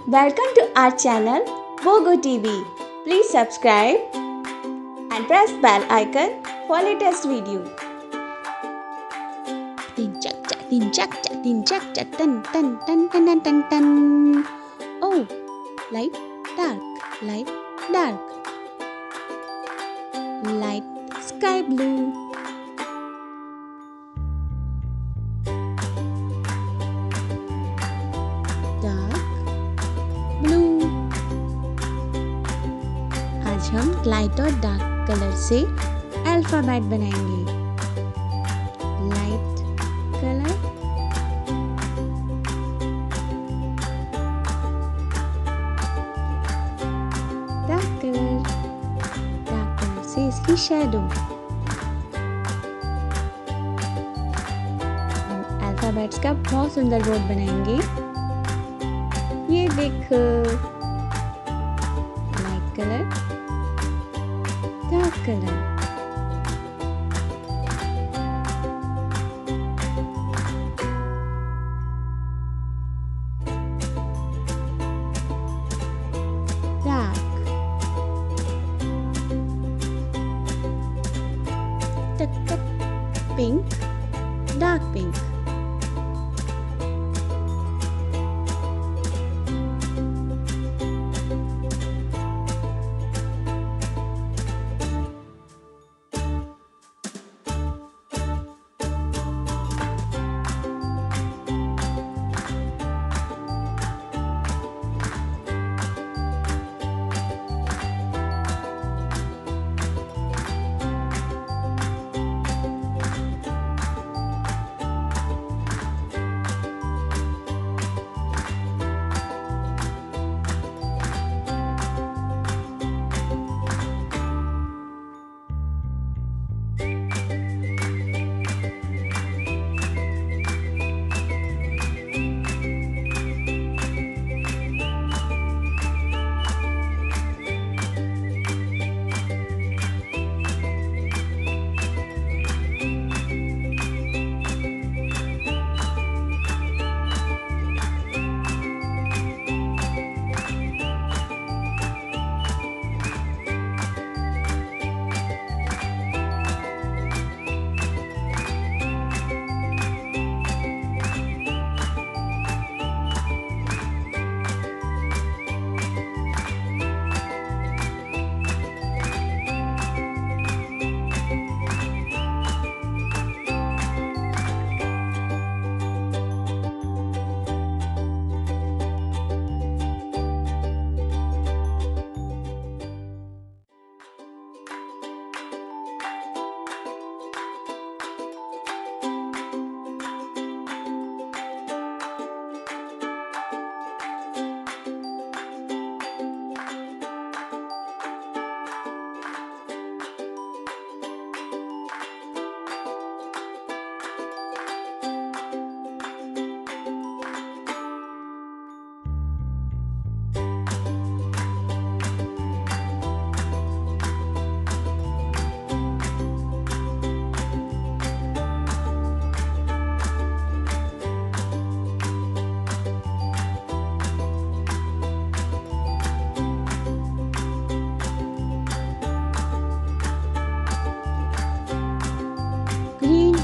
Welcome to our channel Bogo TV. Please subscribe and press bell icon for latest video. Tin chắc chạ, tin chắc chạ, tin chắc chạ, tan tan tan tan tan tan tan. Oh, light, dark, light, dark. Light sky blue. Dark blue. आज हम light और dark colour से alphabet बनाएंगे. Light colour, dark colour से इसकी shadow. Alphabets का बहुत सुंदर बोर्ड बनाएंगे. ये देखो, light colour, dark colour. Dark. Pink, dark pink.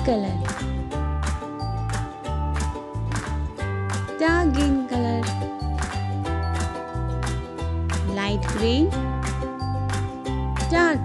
Color, dark green color, light green, dark